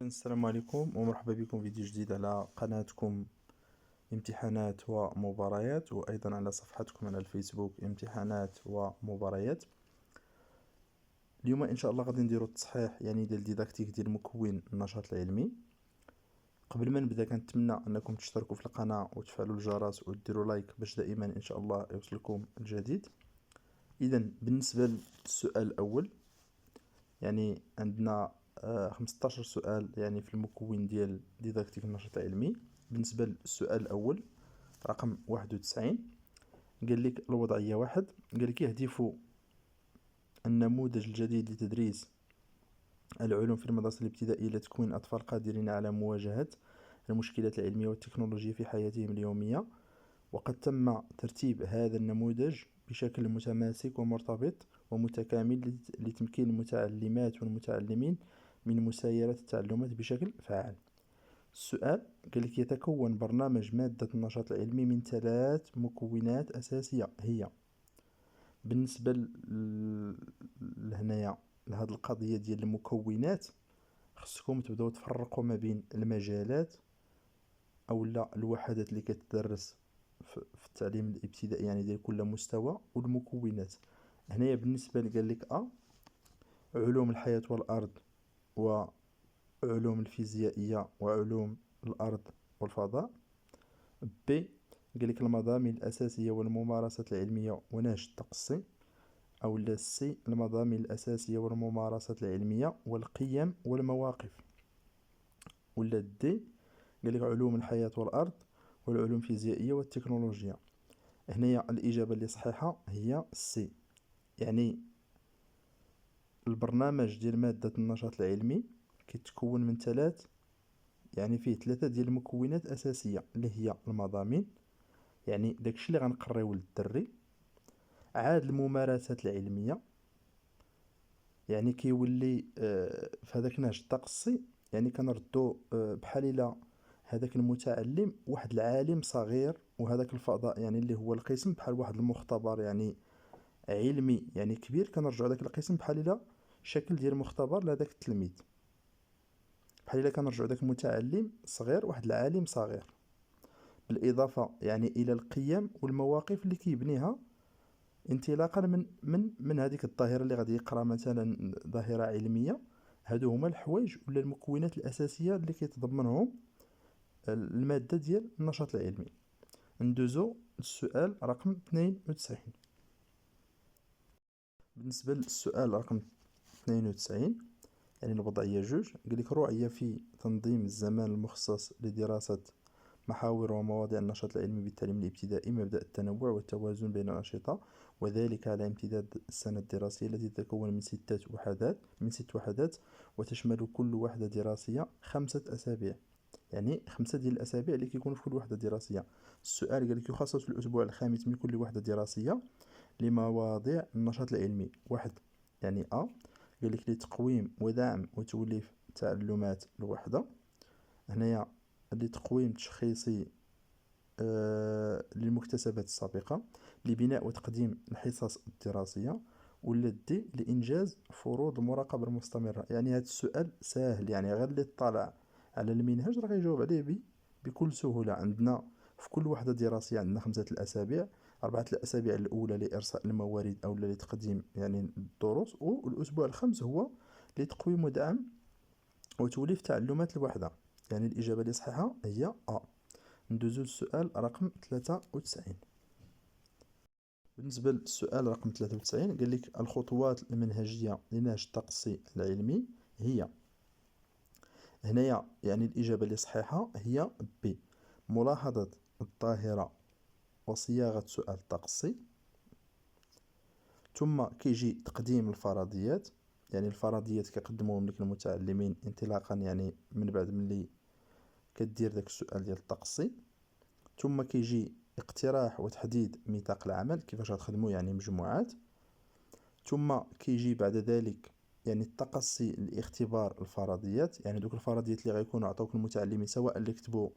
السلام عليكم ومرحبا بكم في فيديو جديد على قناتكم امتحانات ومباريات، وأيضا على صفحتكم على الفيسبوك امتحانات ومباريات. اليوم إن شاء الله غادي نديرو التصحيح ديال الديداكتيك ديال مكون النشاط العلمي. قبل ما نبدا كنتمنى أنكم تشتركوا في القناة وتفعلوا الجرس وديروا لايك باش دائما إن شاء الله يوصلكم الجديد. إذا بالنسبة للسؤال الأول عندنا 15 سؤال في المكون ديال ديداكتيك النشاط العلمي. بالنسبة للسؤال الأول رقم 91 قال لك الوضعية واحد، قال لك يهدف النموذج الجديد لتدريس العلوم في المدرسة الابتدائية إلى تكوين أطفال قادرين على مواجهة المشكلات العلمية والتكنولوجية في حياتهم اليومية، وقد تم ترتيب هذا النموذج بشكل متماسك ومرتبط ومتكامل لتمكين المتعلمات والمتعلمين من مسايرة التعلمات بشكل فعال. السؤال قال لك يتكون برنامج مادة النشاط العلمي من 3 مكونات أساسية، هي بالنسبة لهنايا لهاد القضية ديال المكونات خصكم تبداو تفرقوا ما بين المجالات أو لا الوحدات اللي كتدرس في التعليم الابتدائي ديال كل مستوى، والمكونات. هنايا بالنسبة قال لك علوم الحياة والأرض وعلوم الفيزيائية وعلوم الأرض والفضاء. ب قال لك المضامين الأساسية والممارسات العلمية ونهج التقصي. أو سي المضامين الأساسية والممارسات العلمية والقيم والمواقف. ولا دي قال لك علوم الحياة والأرض والعلوم الفيزيائية والتكنولوجيا. هنايا الإجابة اللي صحيحة هي سي، البرنامج ديال مادة النشاط العلمي كيتكون من فيه 3 ديال المكونات أساسية اللي هي المضامين، داكشي اللي غنقريو للدري. عاد الممارسات العلمية كيولي في هذاك نهج التقصي كنردو بحال إلا هذاك المتعلم واحد العالم صغير، وهذاك الفضاء اللي هو القسم بحال واحد المختبر علمي كبير، كنرجعو داك القسم بحال إلا شكل ديال مختبر لهذاك التلميذ، بحال إلا كنرجعو داك المتعلم صغير واحد العالم صغير. بالإضافة إلى القيم والمواقف اللي كيبنيها انطلاقا من هذيك الظاهرة اللي غادي يقرا مثلا ظاهرة علمية. هادو هما الحوايج ولا المكونات الأساسية اللي كيتضمنهم المادة ديال النشاط العلمي. ندوزو للسؤال رقم 92. بالنسبة للسؤال رقم 92 الوضعية جوج قال لك رؤية في تنظيم الزمان المخصص لدراسة محاور ومواضيع النشاط العلمي بالتعليم الابتدائي، مبدأ التنوع والتوازن بين الأنشطة، وذلك على امتداد السنة الدراسية التي تتكون من 6 وحدات وتشمل كل وحدة دراسية 5 أسابيع، 5 ديال الأسابيع اللي كيكونوا في كل وحدة دراسية. السؤال قال لك يخصص الأسبوع الخامس من كل وحدة دراسية لمواضيع النشاط العلمي. واحد قال لك لتقويم ودعم وتوليف تعلمات الوحدة. هنايا لتقويم تشخيصي للمكتسبات السابقة، لبناء وتقديم الحصص الدراسية. ولا دي لإنجاز فروض المراقبة المستمرة. هذا السؤال سهل، غير اللي اطلع على المنهج راه غيجاوب عليه بكل سهولة. عندنا في كل وحدة دراسية عندنا 5 الأسابيع، 4 الأسابيع الأولى لإرساء الموارد أو لتقديم الدروس، والأسبوع الخامس هو لتقويم ودعم وتوليف تعلمات الوحدة. الإجابة اللي صحيحة هي ندوزو للسؤال رقم 93. بالنسبة للسؤال رقم 93 قال لك الخطوات المنهجية لنهج التقصي العلمي هي. هنايا الإجابة اللي صحيحة هي ب، ملاحظة الظاهرة وصياغة سؤال التقصي. ثم كيجي تقديم الفرضيات، الفرضيات كيقدموهم لك المتعلمين انطلاقا من بعد ملي كدير داك السؤال ديال التقصي. ثم كيجي اقتراح وتحديد ميثاق العمل، كيفاش غتخدموا مجموعات. ثم كيجي بعد ذلك التقصي لاختبار الفرضيات، دوك الفرضيات اللي غيكونوا عطاوك المتعلمين، سواء اللي كتبوا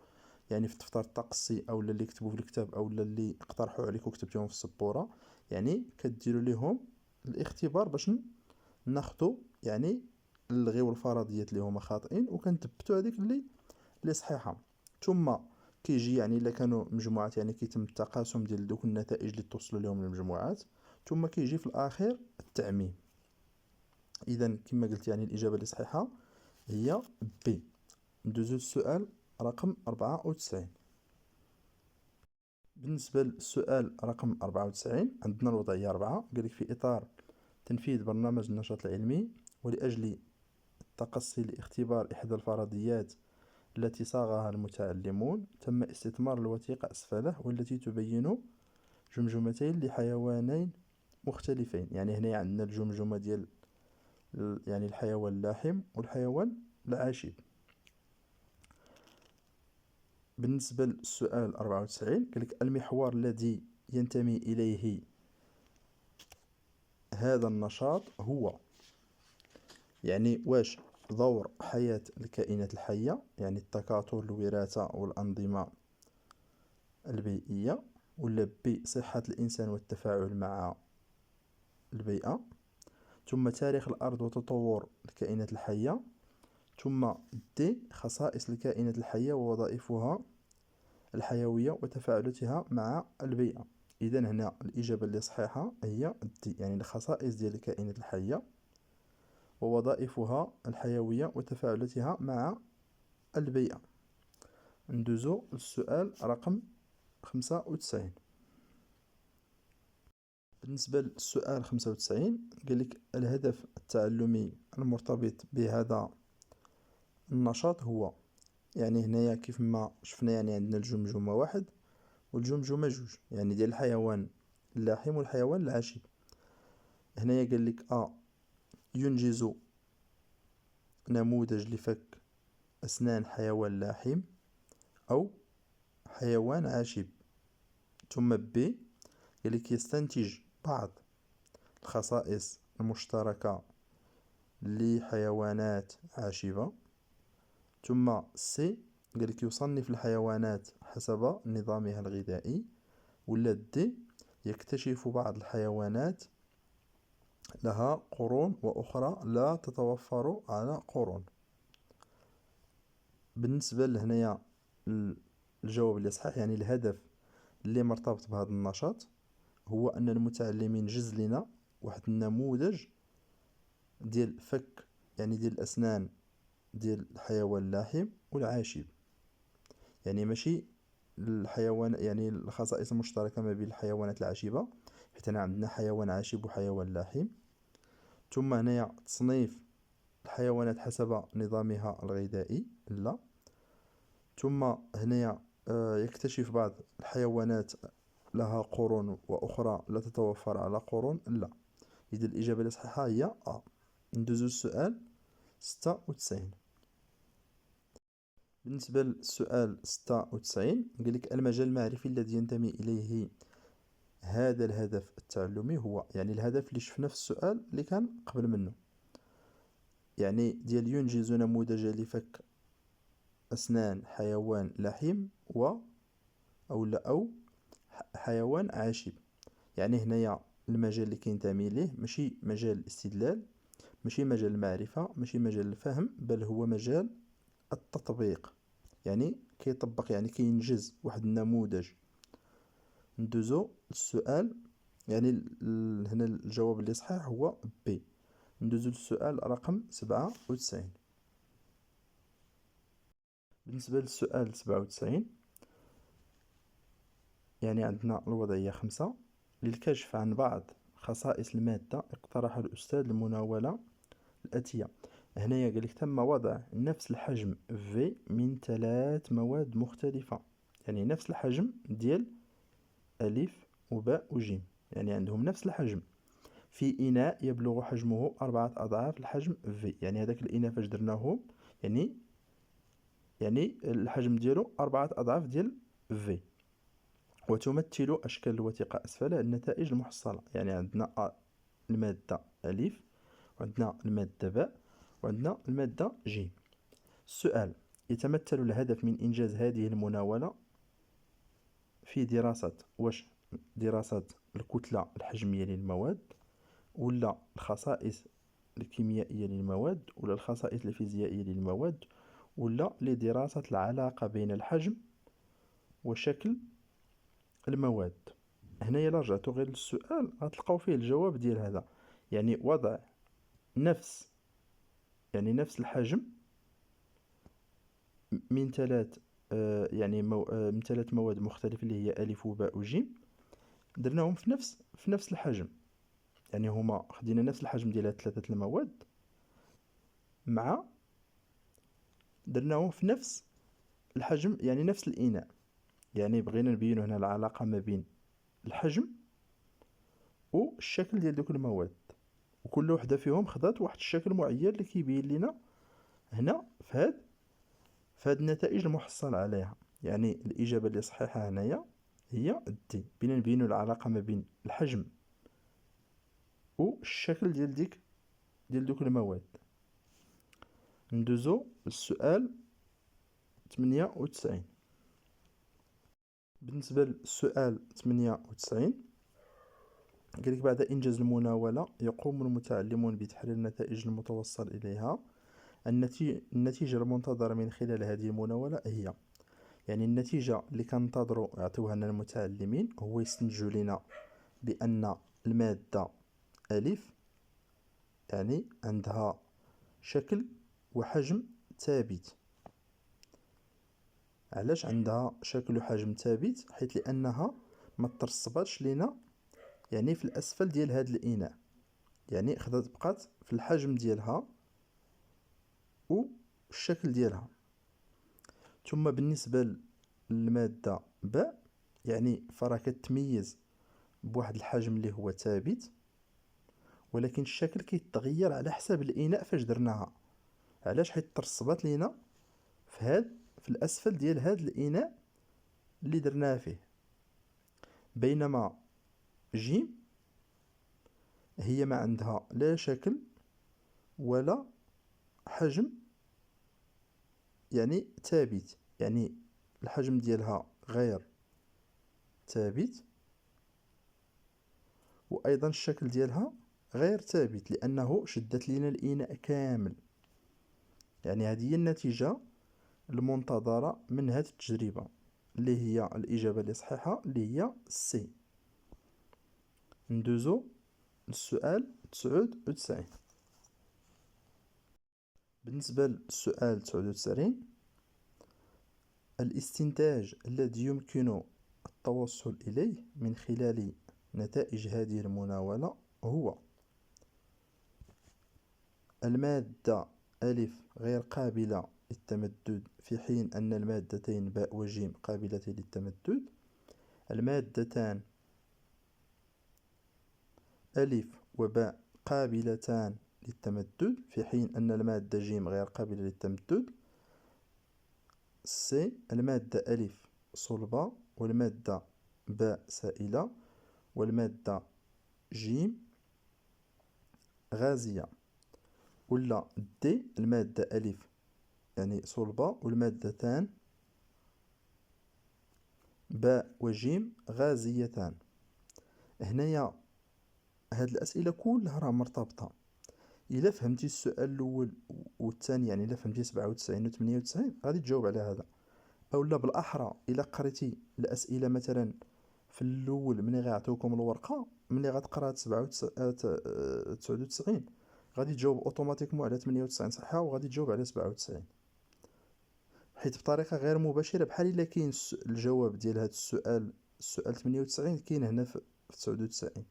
في دفتر التقصي او اللي كتبوا في الكتاب او اللي اقترحوا عليك وكتبتيهم في السبوره. كديروا لهم الاختبار باش ناخذوا نلغيو الفرضيات اللي هما خاطئين وكنثبتو هذيك اللي صحيحه. ثم كيجي يعني الا كانوا مجموعات يعني كيتم التقاسم ديال دوك النتائج اللي توصلوا لهم المجموعات، ثم كيجي في الاخير التعميم. اذا كما قلت يعني الاجابه اللي صحيحه هي بي. ندوزو للسؤال رقم 94. بالنسبة للسؤال رقم 94 عندنا الوضعية 4. قالك في إطار تنفيذ برنامج النشاط العلمي ولأجل التقصي لاختبار إحدى الفرضيات التي صاغها المتعلمون، تم استثمار الوثيقة أسفله والتي تبين جمجمتين لحيوانين مختلفين. يعني هنا عندنا الجمجمة ديال يعني الحيوان اللاحم والحيوان العاشب. بالنسبة للسؤال 94 قالك المحور الذي ينتمي إليه هذا النشاط هو، يعني واش دور حياة الكائنات الحية يعني التكاثر الوراثة والأنظمة البيئية، ولا بي صحة الإنسان والتفاعل مع البيئة، ثم تاريخ الأرض وتطور الكائنات الحية، ثم دي خصائص الكائنات الحية ووظائفها الحيوية وتفاعلاتها مع البيئة. إذا هنا الإجابة اللي صحيحة هي دي، يعني الخصائص ديال الكائنات الحية ووظائفها الحيوية وتفاعلاتها مع البيئة. ندوزو للسؤال رقم 95. بالنسبة للسؤال 95 قالك الهدف التعلمي المرتبط بهذا النشاط هو، يعني هنايا كيف ما شفنا يعني عندنا الجمجمة واحد والجمجمة جوج، يعني ديال الحيوان اللاحم والحيوان العاشب. هنايا قالك ينجز نموذج لفك أسنان حيوان لاحم أو حيوان عاشب. ثم ب قالك يستنتج بعض الخصائص المشتركة لحيوانات عاشبة. ثم سي قالك يصنف الحيوانات حسب نظامها الغذائي. ولا دي يكتشف بعض الحيوانات لها قرون وأخرى لا تتوفر على قرون. بالنسبة لهنايا الجواب اللي صحيح، يعني الهدف اللي مرتبط بهذا النشاط هو أن المتعلمين جز لنا واحد النموذج ديال فك يعني ديال الأسنان ديال الحيوان اللاحم والعاشب، يعني ماشي الحيوان يعني الخصائص المشتركة ما بين الحيوانات العاشبة، حيت هنا عندنا حيوان عاشب وحيوان لاحم. ثم هنايا تصنيف الحيوانات حسب نظامها الغذائي لا. ثم هنايا يكتشف بعض الحيوانات لها قرون وأخرى لا تتوفر على قرون لا. إذا الإجابة الصحيحة هي ندوزو السؤال 96. بالنسبة للسؤال 96 قالك المجال المعرفي الذي ينتمي إليه هذا الهدف التعلمي هو، يعني الهدف اللي شفنا في السؤال اللي كان قبل منه، يعني ديال ينجز نموذج لفك أسنان حيوان لحم أو حيوان عاشب. يعني هنايا المجال اللي كينتمي ليه ماشي مجال الاستدلال، ماشي مجال المعرفة، ماشي مجال الفهم، بل هو مجال التطبيق، يعني كيطبق يعني كينجز واحد النموذج. ندوزو السؤال يعني هنا الجواب اللي صحيح هو بي. ندوزو للسؤال رقم 97. بالنسبة للسؤال 97 يعني عندنا الوضعية 5. للكشف عن بعض خصائص المادة اقترح الأستاذ المناولة الآتية. هنايا قالك تم وضع نفس الحجم V من 3 مواد مختلفة، يعني نفس الحجم ديال ألف وباء وجيم، يعني عندهم نفس الحجم في إناء يبلغ حجمه 4 أضعاف الحجم V. يعني هذاك الإناء فاش درناه يعني الحجم ديالو 4 أضعاف ديال V. وتمثل أشكال الوثيقة أسفل النتائج المحصلة، يعني عندنا المادة ألف وعندنا المادة باء وعندنا المادة ج. السؤال: يتمثل الهدف من إنجاز هذه المناولة في واش دراسة الكتلة الحجمية للمواد، ولا الخصائص الكيميائية للمواد ولا الخصائص الفيزيائية للمواد ولا لدراسة العلاقة بين الحجم وشكل المواد. هنايا إلا رجعتو غير للسؤال غتلقاو فيه الجواب ديال هذا، يعني وضع نفس نفس الحجم من ثلاث من ثلاث مواد مختلفة اللي هي ألف وباء وجيم، درناهم في نفس الحجم. يعني هما خدينا نفس الحجم ديال هاد ثلاثة المواد مع درناهم في نفس الحجم، يعني نفس الإناء. يعني بغينا نبينو هنا العلاقة ما بين الحجم والشكل ديال دوك المواد، وكل وحدة فيهم خدات واحد الشكل معين اللي كيبين لنا هنا في هاد النتائج المحصل عليها. يعني الإجابة اللي صحيحة هنايا هي دي، بينا نبينو العلاقة ما بين الحجم والشكل ديال دوك المواد. ندوزو للسؤال 98. بالنسبة للسؤال 98 قالك بعد إنجاز المناولة يقوم المتعلمون بتحليل النتائج المتوصل إليها. النتيجة المنتظرة من خلال هذه المناولة هي، يعني النتيجة اللي كننتظروا يعطيوها لنا المتعلمين هو يستنتجوا لنا بأن المادة ألف يعني عندها شكل وحجم ثابت. علاش عندها شكل وحجم ثابت؟ حيث لأنها ما ترسباتش لنا يعني في الأسفل ديال هذا الإناء، يعني بقات في الحجم ديالها والشكل ديالها. ثم بالنسبة للمادة باء يعني فراه كتميز بواحد الحجم اللي هو ثابت، ولكن الشكل كيتغير على حساب الإناء فاش درناها. علاش؟ حيت ترسبات لينا في الأسفل ديال هذا الإناء اللي درناه فيه. بينما جيم هي ما عندها لا شكل ولا حجم يعني ثابت، يعني الحجم ديالها غير ثابت، وأيضا الشكل ديالها غير ثابت لأنه شدت لنا الإناء كامل. يعني هذه هي النتيجة المنتظرة من هذه التجربة اللي هي الإجابة اللي صحيحة اللي هي سي. ندوزو للسؤال 99. بالنسبة للسؤال 99 الاستنتاج الذي يمكن التوصل إليه من خلال نتائج هذه المناولة هو: المادة ألف غير قابلة للتمدد في حين أن المادتين باء وجيم قابلتان للتمدد. المادتان ألف وباء قابلتان للتمدد في حين أن المادة جيم غير قابلة للتمدد. سي المادة ألف صلبة والمادة باء سائلة والمادة جيم غازية. ولا دي المادة ألف يعني صلبة والمادتان باء وجيم غازيتان. هنايا هاد الأسئلة كلها راه مرتبطة. إلا فهمتي السؤال الأول والثاني، يعني إلا فهمتي 97 و 98 غادي تجاوب على هذا. أو لا بالأحرى إلا قريتي الأسئلة مثلا في الأول ملي غيعطيوكم الورقة، ملي غتقرا 99 غادي تجاوب اوتوماتيكمون على 98 صحيحة وغادي تجاوب على 97، حيت بطريقة غير مباشرة بحال إلا كاين الجواب ديال هذا السؤال 98 كاين هنا في 99.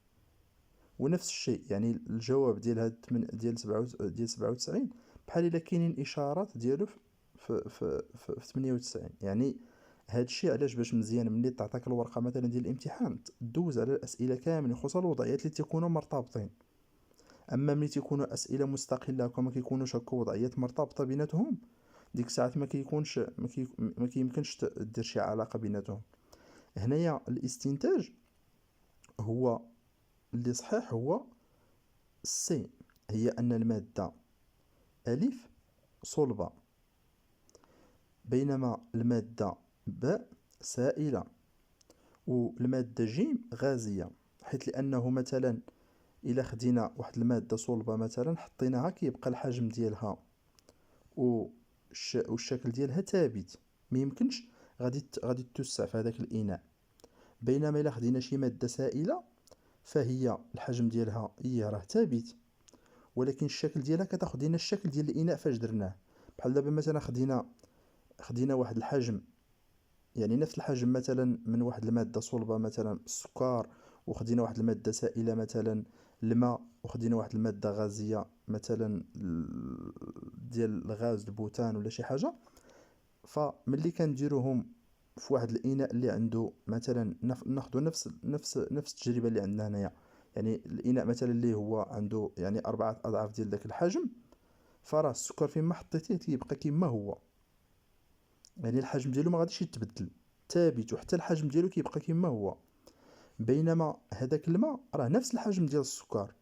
ونفس الشيء يعني الجواب ديال هاد ديال 97 بحال إلا كاينين إشارات ديالو في 98. يعني هاد الشيء علاش؟ باش مزيان ملي تعطيك الورقة مثلا ديال الامتحان دوز على الأسئلة كاملين، خصوصا الوضعيات اللي تيكونوا مرتبطين. أما ملي تيكونوا أسئلة مستقلة وما كيكونوش هكا وضعيات مرتبطة بيناتهم، ديك الساعات ما كيمكنش دير شي علاقة بيناتهم. هنايا الاستنتاج هو اللي صحيح هو سي، هي أن المادة ألف صلبة بينما المادة باء سائلة والمادة جيم غازية. حيث لأنه مثلا الا خدينا واحد الماده صلبه مثلا حطيناها كيبقى الحجم ديالها والشكل ديالها ثابت، ما يمكنش غادي تتوسع في هذاك الاناء. بينما الا خدينا شي ماده سائله فهي الحجم ديالها راه ثابت، ولكن الشكل ديالها كتاخذ لينا الشكل ديال الاناء فاش درناه. بحال دابا مثلا خدينا واحد الحجم، يعني نفس الحجم مثلا من واحد الماده صلبه مثلا السكر، وخدينا واحد الماده سائله مثلا الماء، وخدينا واحد الماده غازيه مثلا ديال الغاز البوتان ولا شي حاجه. فملي كنديروهم في واحد الاناء اللي عنده مثلا ناخذ نفس التجربه اللي عندنا هنايا، يعني الاناء مثلا اللي هو عنده يعني 4 اضعاف ديال داك الحجم، فراه السكر فين ما حطيتيه تيبقى كيما هو، يعني الحجم ديالو ما غاديش يتبدل، ثابت، وحتى الحجم ديالو كيبقى كيما هو. بينما هذاك الماء راه نفس الحجم ديال السكر،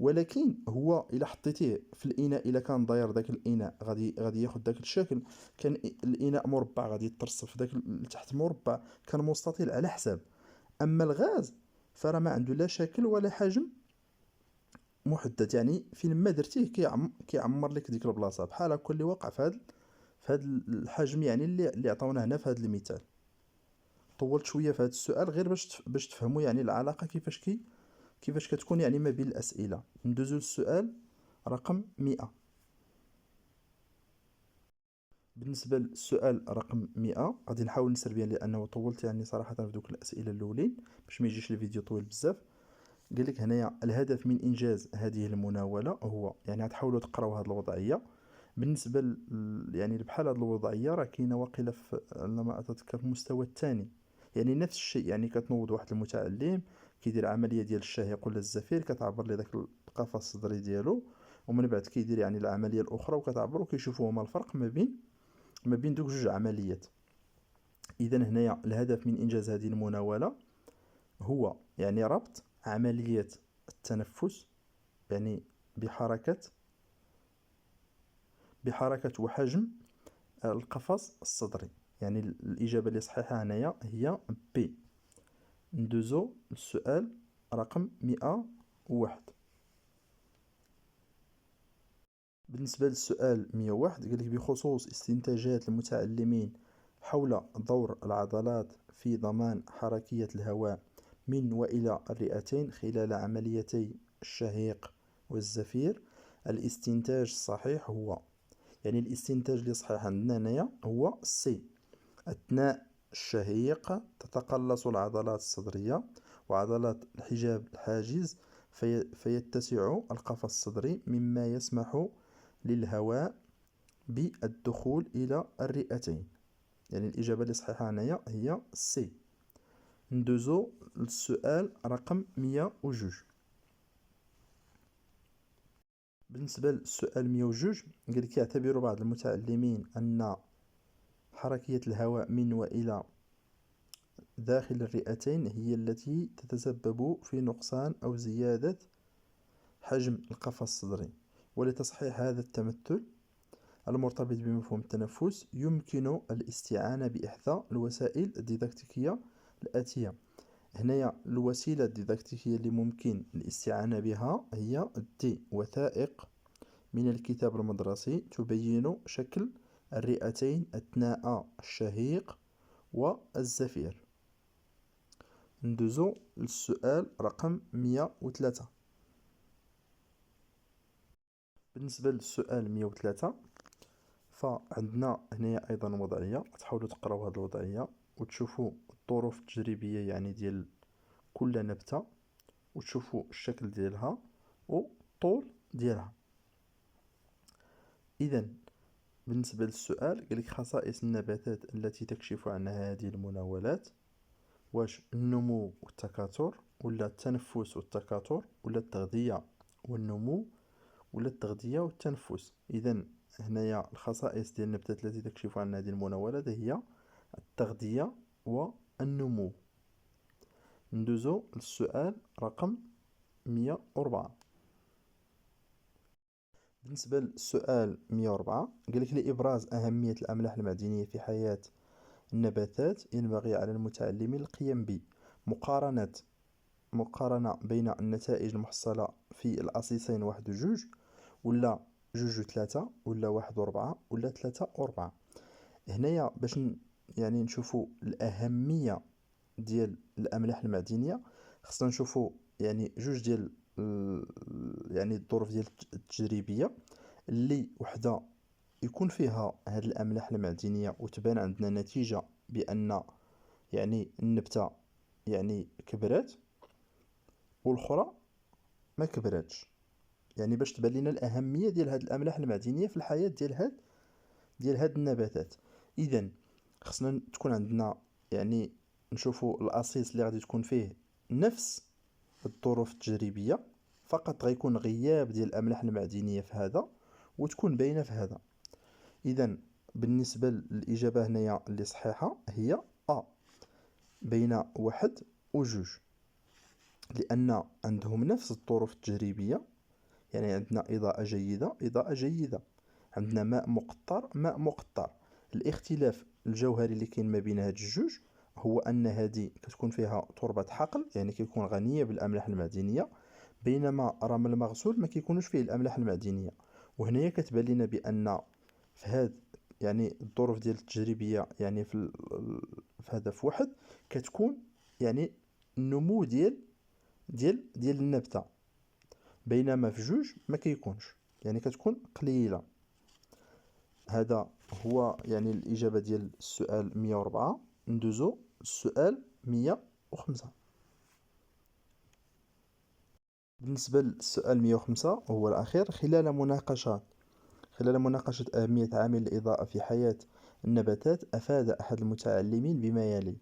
ولكن هو الا حطيتيه في الاناء، الا كان داير داك الاناء غادي ياخذ داك الشكل. كان الاناء مربع غادي يترصف داك لتحت مربع، كان مستطيل على حساب. اما الغاز فراه ما عنده لا شكل ولا حجم محدد، يعني فين ما درتيه كيعمر لك ديك البلاصه، بحال هكا اللي وقع في هذا الحجم، يعني اللي عطاونا هنا في هذا المثال. طولت شويه في هذا السؤال غير باش تفهموا يعني العلاقه كيفاش كتكون يعني ما بين الاسئله. ندوزو للسؤال رقم 100. بالنسبه للسؤال رقم 100 غادي نحاول نسر بيان لانه طولت يعني صراحه في دوك الاسئله الاولين باش ما يجيش الفيديو طويل بزاف. قال لك هنايا الهدف من انجاز هذه المناوله هو، يعني غتحاولوا تقراو هذه الوضعيه. بالنسبه يعني بحال هذه الوضعيه راه كاينه واقيلا في، على ما اتذكر، في المستوى الثاني. يعني نفس الشيء، يعني كتنوض واحد المتعلم كيدير عمليه ديال الشهيق ولا الزفير، كتعبر لي داك القفص الصدري ديالو، ومن بعد كيدير يعني العمليه الاخرى وكتعبر، وكيشوفوا هما الفرق ما بين دوك جوج عمليات. اذا هنايا الهدف من انجاز هذه المناوله هو يعني ربط عمليه التنفس، يعني بحركه وحجم القفص الصدري. يعني الإجابة اللي صحيحة هنايا هي بي. ندوزو للسؤال رقم 101. بالنسبة للسؤال 101 قال لك بخصوص استنتاجات المتعلمين حول دور العضلات في ضمان حركية الهواء من وإلى الرئتين خلال عمليتي الشهيق والزفير، الاستنتاج الصحيح هو، يعني الاستنتاج اللي صحيح عندنا هنايا هو سي. أثناء الشهيق تتقلص العضلات الصدرية وعضلات الحجاب الحاجز، فيتسع القفص الصدري مما يسمح للهواء بالدخول إلى الرئتين. يعني الإجابة اللي صحيحة هنايا هي سي. ندوزو للسؤال رقم 102. بالنسبة للسؤال 102 قال لك يعتبر بعض المتعلمين أن حركية الهواء من وإلى داخل الرئتين هي التي تتسبب في نقصان أو زيادة حجم القفص الصدري. ولتصحيح هذا التمثل المرتبط بمفهوم التنفس يمكن الاستعانة بإحدى الوسائل الديداكتيكية الآتية. هنايا الوسيلة الديداكتيكية اللي ممكن الاستعانة بها هي وثائق من الكتاب المدرسي تبين شكل الرئتين أثناء الشهيق والزفير. ندوزو للسؤال رقم 103. بالنسبة للسؤال 103 فعندنا هنا أيضا وضعية، تحاولوا تقراو هذه الوضعية وتشوفوا الظروف التجريبية يعني ديال كل نبتة، وتشوفوا الشكل ديالها والطول ديالها. إذا بالنسبة للسؤال قالك خصائص النباتات التي تكشف عن هذه المناولات، واش النمو والتكاثر، ولا التنفس والتكاثر، ولا التغذية والنمو، ولا التغذية والتنفس. إذا هنايا الخصائص ديال النباتات التي تكشف عن هذه المناولات هي التغذية والنمو. ندوزو للسؤال رقم 104. بالنسبة للسؤال 104 قالك لإبراز أهمية الأملاح المعدنية في حياة النباتات ينبغي على المتعلمين القيام بمقارنة مقارنة بين النتائج المحصلة في الأسيسين 1 و 2، ولا 2 و 3، ولا 1 و 4، ولا 3 و 4. هنايا باش يعني نشوفوا الأهمية ديال الأملاح المعدنية، خصنا نشوفوا يعني 2 ديال يعني الظروف ديال التجريبية، اللي وحدة يكون فيها هاد الأملاح المعدنية وتبان عندنا نتيجة بأن يعني النبتة يعني كبرات، والأخرى ما كبراتش. يعني باش تبان لنا الأهمية ديال هاد الأملاح المعدنية في الحياة ديال هاد النباتات. إذا خصنا تكون عندنا يعني نشوفوا الأسيس اللي غادي تكون فيه نفس الظروف التجريبية، فقط غيكون غياب ديال الأملاح المعدنية في هذا وتكون باينة في هذا. إذا بالنسبة للإجابة هنايا اللي صحيحة هي أ، بين 1 و 2، لأن عندهم نفس الظروف التجريبية. يعني عندنا إضاءة جيدة، إضاءة جيدة، عندنا ماء مقطر، ماء مقطر. الاختلاف الجوهري اللي كاين ما بين هاد الجوج هو أن هذه كتكون فيها تربة حقل، يعني كيكون غنية بالأملاح المعدنية، بينما رمل مغسول ما كيكونوش فيه الأملاح المعدنية. وهنايا كتبان لنا بأن في هاد يعني الظروف ديال التجريبية، يعني في هذا في 1 كتكون يعني النمو ديال النبتة، بينما في 2 ما كيكونش، يعني كتكون قليلة. هذا هو يعني الإجابة ديال السؤال 104. ندوزو السؤال 105. بالنسبة للسؤال 105 وهو الأخير: خلال مناقشة أهمية عامل الإضاءة في حياة النباتات، أفاد أحد المتعلمين بما يلي: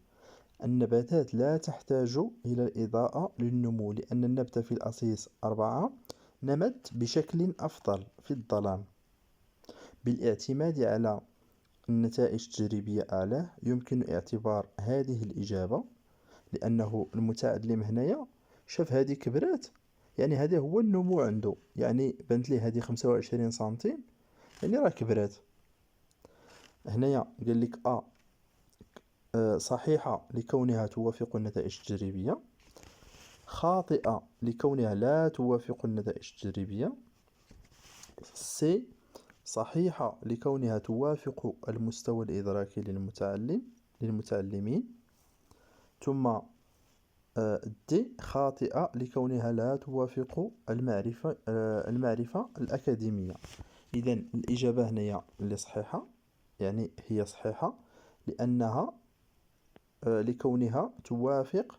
النباتات لا تحتاج إلى الإضاءة للنمو، لأن النبتة في الأسيس 4 نمت بشكل أفضل في الظلام. بالاعتماد على النتائج التجريبية أعلاه، يمكن اعتبار هذه الإجابة، لأنه المتعلم هنايا شاف هذه كبرات، يعني هذا هو النمو عنده، يعني بانت ليه هذه 25 سنتيم، يعني راه كبرات. هنايا قال لك صحيحة لكونها توافق النتائج التجريبية، خاطئة لكونها لا توافق النتائج التجريبية، سي صحيحة لكونها توافق المستوى الإدراكي للمتعلمين، ثم دي خاطئة لكونها لا توافق المعرفة الأكاديمية. إذا الإجابة هنا اللي صحيحة، يعني هي صحيحة لأنها لكونها توافق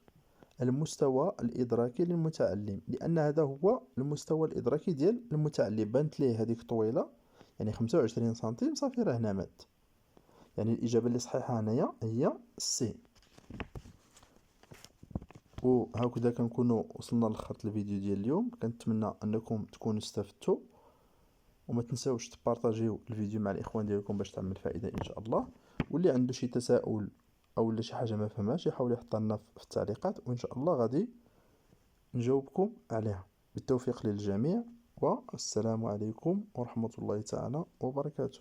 المستوى الإدراكي للمتعلم، لأن هذا هو المستوى الإدراكي ديال المتعلم. بانت ليه هذيك طويلة، يعني 25 سنتيم صافي راه نامت. يعني الإجابة اللي صحيحة هنايا هي سي. وهكذا كنكونوا وصلنا لآخر الفيديو ديال اليوم. كنتمنى أنكم تكونوا استفدتوا، وما تنساوش تبارطاجيو الفيديو مع الإخوان ديالكم باش تعمل فائدة إن شاء الله. واللي عنده شي تساؤل أو شي حاجة ما فهمهاش يحاول يحطها لنا في التعليقات، وإن شاء الله غادي نجاوبكم عليها. بالتوفيق للجميع، والسلام عليكم ورحمة الله تعالى وبركاته.